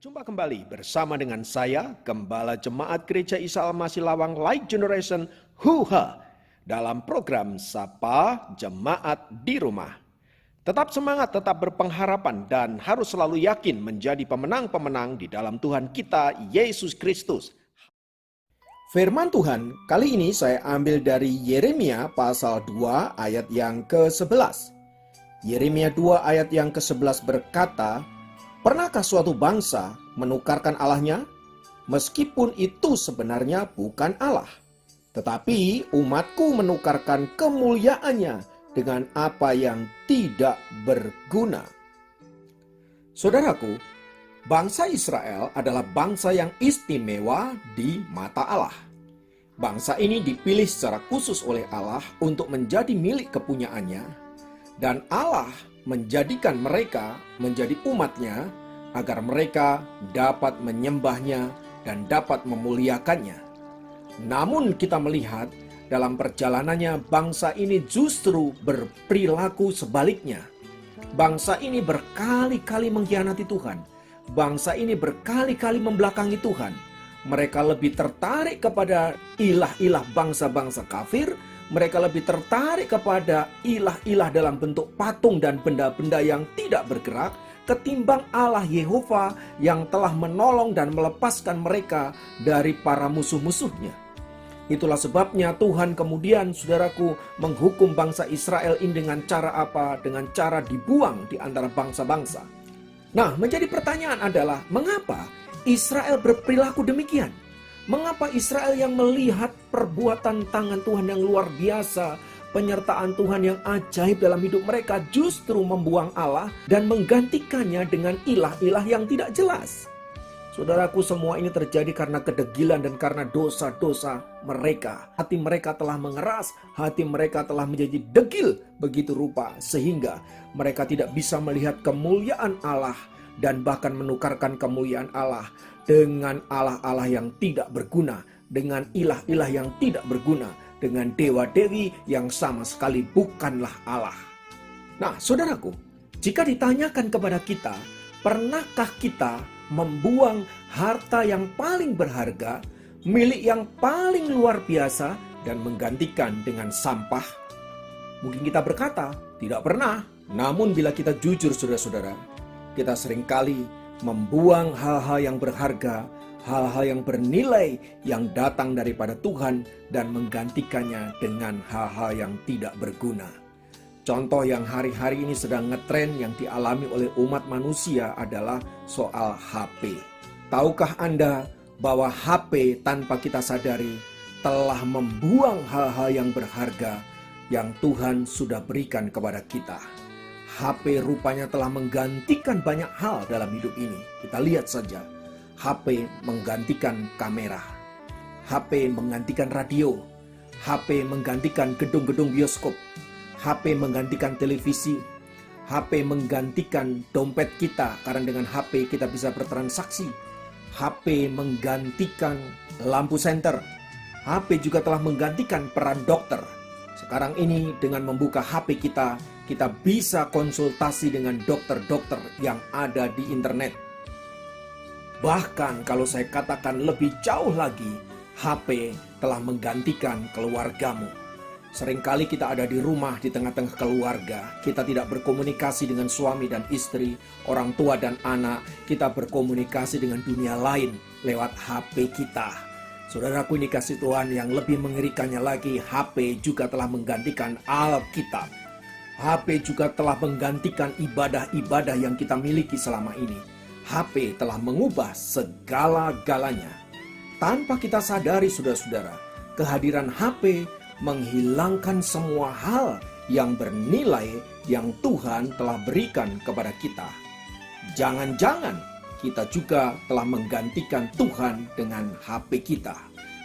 Berjumpa kembali bersama dengan saya, Gembala Jemaat Gereja Isa Al-Masih Lawang Light Generation Huha dalam program Sapa Jemaat di Rumah. Tetap semangat, tetap berpengharapan dan harus selalu yakin menjadi pemenang-pemenang di dalam Tuhan kita Yesus Kristus. Firman Tuhan kali ini saya ambil dari Yeremia pasal 2 ayat yang ke-11. Yeremia 2 ayat yang ke-11 berkata, "Pernahkah suatu bangsa menukarkan Allahnya? Meskipun itu sebenarnya bukan Allah. Tetapi umatku menukarkan kemuliaannya dengan apa yang tidak berguna." Saudaraku, bangsa Israel adalah bangsa yang istimewa di mata Allah. Bangsa ini dipilih secara khusus oleh Allah untuk menjadi milik kepunyaannya, dan Allah menjadikan mereka menjadi umatnya agar mereka dapat menyembahnya dan dapat memuliakannya. Namun kita melihat dalam perjalanannya bangsa ini justru berperilaku sebaliknya. Bangsa ini berkali-kali mengkhianati Tuhan. Bangsa ini berkali-kali membelakangi Tuhan. Mereka lebih tertarik kepada ilah-ilah bangsa-bangsa kafir. Mereka lebih tertarik kepada ilah-ilah dalam bentuk patung dan benda-benda yang tidak bergerak ketimbang Allah Yehova yang telah menolong dan melepaskan mereka dari para musuh-musuhnya. Itulah sebabnya Tuhan kemudian, saudaraku, menghukum bangsa Israel ini dengan cara apa? Dengan cara dibuang di antara bangsa-bangsa. Nah, menjadi pertanyaan adalah, mengapa Israel berperilaku demikian? Mengapa Israel yang melihat perbuatan tangan Tuhan yang luar biasa, penyertaan Tuhan yang ajaib dalam hidup mereka, justru membuang Allah dan menggantikannya dengan ilah-ilah yang tidak jelas? Saudaraku, semua ini terjadi karena kedegilan dan karena dosa-dosa mereka. Hati mereka telah mengeras, hati mereka telah menjadi degil begitu rupa, sehingga mereka tidak bisa melihat kemuliaan Allah dan bahkan menukarkan kemuliaan Allah dengan Allah-Allah yang tidak berguna, dengan ilah-ilah yang tidak berguna, dengan dewa-dewi yang sama sekali bukanlah Allah. Nah, saudaraku, jika ditanyakan kepada kita, pernahkah kita membuang harta yang paling berharga, milik yang paling luar biasa, dan menggantikan dengan sampah? Mungkin kita berkata, tidak pernah. Namun bila kita jujur, saudara-saudara, kita seringkali membuang hal-hal yang berharga, hal-hal yang bernilai yang datang daripada Tuhan dan menggantikannya dengan hal-hal yang tidak berguna. Contoh yang hari-hari ini sedang ngetren yang dialami oleh umat manusia adalah soal HP. Tahukah Anda bahwa HP tanpa kita sadari telah membuang hal-hal yang berharga yang Tuhan sudah berikan kepada kita? HP rupanya telah menggantikan banyak hal dalam hidup ini. Kita lihat saja. HP menggantikan kamera. HP menggantikan radio. HP menggantikan gedung-gedung bioskop. HP menggantikan televisi. HP menggantikan dompet kita, karena dengan HP kita bisa bertransaksi. HP menggantikan lampu senter. HP juga telah menggantikan peran dokter. Sekarang ini dengan membuka HP kita bisa konsultasi dengan dokter-dokter yang ada di internet. Bahkan kalau saya katakan lebih jauh lagi, HP telah menggantikan keluargamu. Seringkali kita ada di rumah di tengah-tengah keluarga. Kita tidak berkomunikasi dengan suami dan istri, orang tua dan anak. Kita berkomunikasi dengan dunia lain lewat HP kita. Saudaraku, ini kasih Tuhan yang lebih mengerikannya lagi, HP juga telah menggantikan Alkitab. HP juga telah menggantikan ibadah-ibadah yang kita miliki selama ini. HP telah mengubah segala-galanya. Tanpa kita sadari, saudara-saudara, kehadiran HP menghilangkan semua hal yang bernilai yang Tuhan telah berikan kepada kita. Jangan-jangan kita juga telah menggantikan Tuhan dengan HP kita.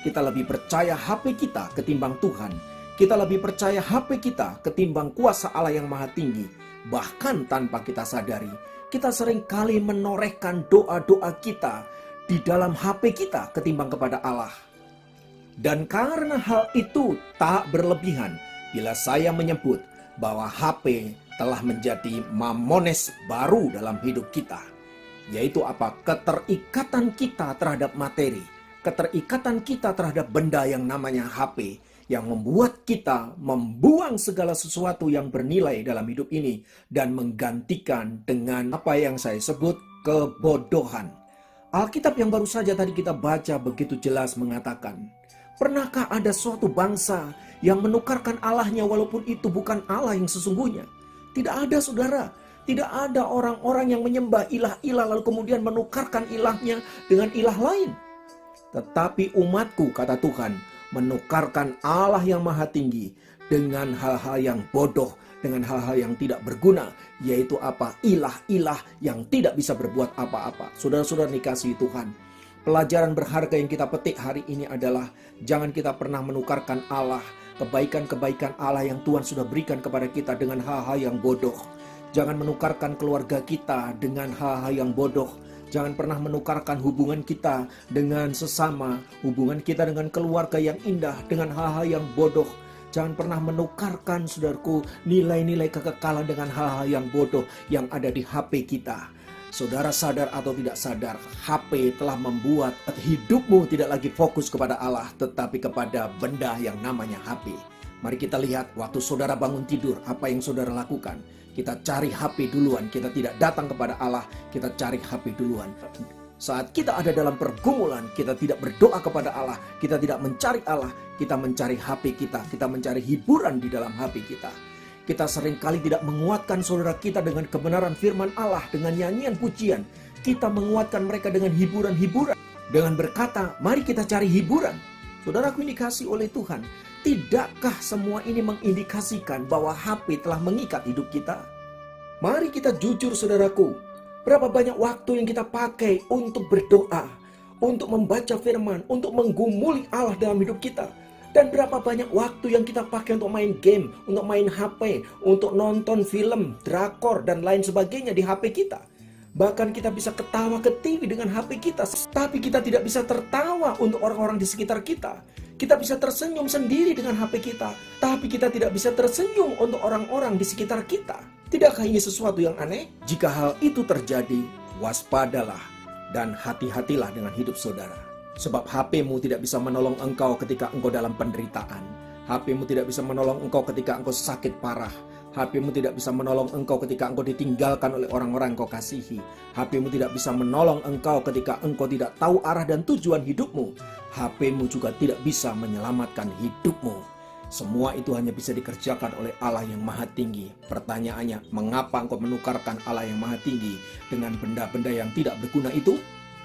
Kita lebih percaya HP kita ketimbang Tuhan. Kita lebih percaya HP kita ketimbang kuasa Allah yang maha tinggi. Bahkan tanpa kita sadari, kita seringkali menorehkan doa-doa kita di dalam HP kita ketimbang kepada Allah. Dan karena hal itu tak berlebihan, bila saya menyebut bahwa HP telah menjadi mamones baru dalam hidup kita. Yaitu apa? Keterikatan kita terhadap materi. Keterikatan kita terhadap benda yang namanya HP. Yang membuat kita membuang segala sesuatu yang bernilai dalam hidup ini. Dan menggantikan dengan apa yang saya sebut kebodohan. Alkitab yang baru saja tadi kita baca begitu jelas mengatakan, pernahkah ada suatu bangsa yang menukarkan Allahnya walaupun itu bukan Allah yang sesungguhnya? Tidak ada, saudara. Tidak ada orang-orang yang menyembah ilah-ilah lalu kemudian menukarkan ilahnya dengan ilah lain. Tetapi umatku, kata Tuhan, menukarkan Allah yang maha tinggi dengan hal-hal yang bodoh, dengan hal-hal yang tidak berguna, yaitu apa? Ilah-ilah yang tidak bisa berbuat apa-apa. Saudara-saudara dikasihi Tuhan, pelajaran berharga yang kita petik hari ini adalah jangan kita pernah menukarkan Allah, kebaikan-kebaikan Allah yang Tuhan sudah berikan kepada kita dengan hal-hal yang bodoh. Jangan menukarkan keluarga kita dengan hal-hal yang bodoh. Jangan pernah menukarkan hubungan kita dengan sesama, hubungan kita dengan keluarga yang indah dengan hal-hal yang bodoh. Jangan pernah menukarkan, saudaraku, nilai-nilai kekekalan dengan hal-hal yang bodoh yang ada di HP kita. Saudara sadar atau tidak sadar, HP telah membuat hidupmu tidak lagi fokus kepada Allah, tetapi kepada benda yang namanya HP. Mari kita lihat waktu saudara bangun tidur, apa yang saudara lakukan. Kita cari HP duluan, kita tidak datang kepada Allah, kita cari HP duluan. Saat kita ada dalam pergumulan, kita tidak berdoa kepada Allah, kita tidak mencari Allah, kita mencari HP kita mencari hiburan di dalam HP kita. Kita seringkali tidak menguatkan saudara kita dengan kebenaran firman Allah, dengan nyanyian pujian. Kita menguatkan mereka dengan hiburan-hiburan, dengan berkata, mari kita cari hiburan. Saudaraku ini dikasihi oleh Tuhan, tidakkah semua ini mengindikasikan bahwa HP telah mengikat hidup kita? Mari kita jujur, saudaraku. Berapa banyak waktu yang kita pakai untuk berdoa, untuk membaca firman, untuk menggumuli Allah dalam hidup kita? Dan berapa banyak waktu yang kita pakai untuk main game, untuk main HP, untuk nonton film, drakor, dan lain sebagainya di HP kita? Bahkan kita bisa ketawa ke TV dengan HP kita, tapi kita tidak bisa tertawa untuk orang-orang di sekitar kita. Kita bisa tersenyum sendiri dengan HP kita, tapi kita tidak bisa tersenyum untuk orang-orang di sekitar kita. Tidakkah ini sesuatu yang aneh? Jika hal itu terjadi, waspadalah dan hati-hatilah dengan hidup saudara. Sebab HP-mu tidak bisa menolong engkau ketika engkau dalam penderitaan. HP-mu tidak bisa menolong engkau ketika engkau sakit parah. HP-mu tidak bisa menolong engkau ketika engkau ditinggalkan oleh orang-orang yang kau kasihi. HP-mu tidak bisa menolong engkau ketika engkau tidak tahu arah dan tujuan hidupmu. HP-mu juga tidak bisa menyelamatkan hidupmu. Semua itu hanya bisa dikerjakan oleh Allah yang maha tinggi. Pertanyaannya, mengapa engkau menukarkan Allah yang maha tinggi dengan benda-benda yang tidak berguna itu?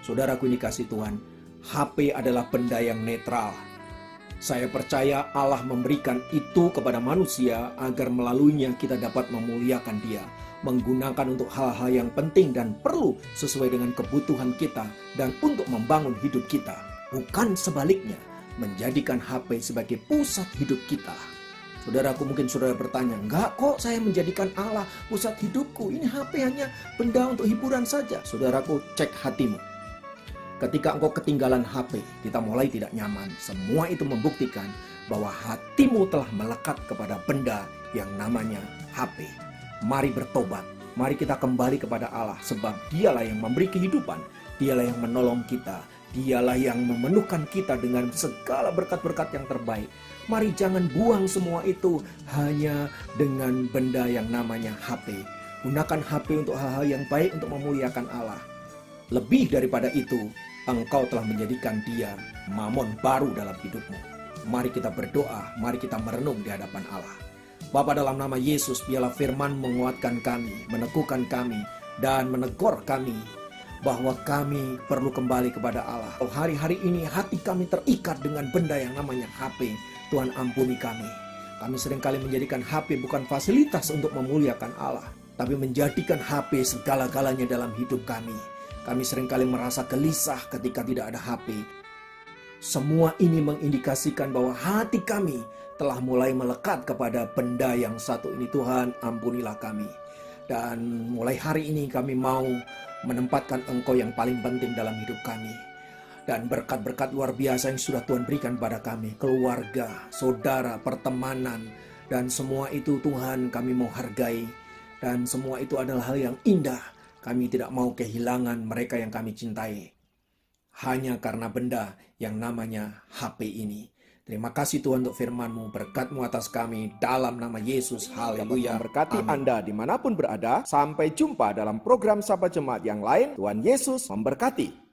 Saudaraku ini kasih Tuhan, HP adalah benda yang netral. Saya percaya Allah memberikan itu kepada manusia agar melaluinya kita dapat memuliakan Dia, menggunakan untuk hal-hal yang penting dan perlu sesuai dengan kebutuhan kita dan untuk membangun hidup kita. Bukan sebaliknya, menjadikan HP sebagai pusat hidup kita. Saudaraku, mungkin saudara bertanya, enggak kok saya menjadikan Allah pusat hidupku, ini HP hanya benda untuk hiburan saja. Saudaraku, cek hatimu. Ketika engkau ketinggalan HP, kita mulai tidak nyaman. Semua itu membuktikan bahwa hatimu telah melekat kepada benda yang namanya HP. Mari bertobat. Mari kita kembali kepada Allah. Sebab Dialah yang memberi kehidupan. Dialah yang menolong kita. Dialah yang memenuhkan kita dengan segala berkat-berkat yang terbaik. Mari jangan buang semua itu hanya dengan benda yang namanya HP. Gunakan HP untuk hal-hal yang baik untuk memuliakan Allah. Lebih daripada itu, engkau telah menjadikan Dia mamon baru dalam hidupmu. Mari kita berdoa, mari kita merenung di hadapan Allah. Bapa, dalam nama Yesus, biarlah firman menguatkan kami, meneguhkan kami, dan menegur kami bahwa kami perlu kembali kepada Allah. Hari-hari ini hati kami terikat dengan benda yang namanya HP. Tuhan, ampuni kami. Kami seringkali menjadikan HP bukan fasilitas untuk memuliakan Allah, tapi menjadikan HP segala-galanya dalam hidup kami. Kami seringkali merasa gelisah ketika tidak ada HP. Semua ini mengindikasikan bahwa hati kami telah mulai melekat kepada benda yang satu ini. Tuhan, ampunilah kami. Dan mulai hari ini kami mau menempatkan Engkau yang paling penting dalam hidup kami. Dan berkat-berkat luar biasa yang sudah Tuhan berikan pada kami. Keluarga, saudara, pertemanan. Dan semua itu Tuhan kami mau hargai. Dan semua itu adalah hal yang indah. Kami tidak mau kehilangan mereka yang kami cintai hanya karena benda yang namanya HP ini. Terima kasih Tuhan untuk firman-Mu, berkat-Mu atas kami, dalam nama Yesus, haleluya. Berkati Anda dimanapun berada. Sampai jumpa dalam program Sahabat Jemaat yang lain. Tuhan Yesus memberkati.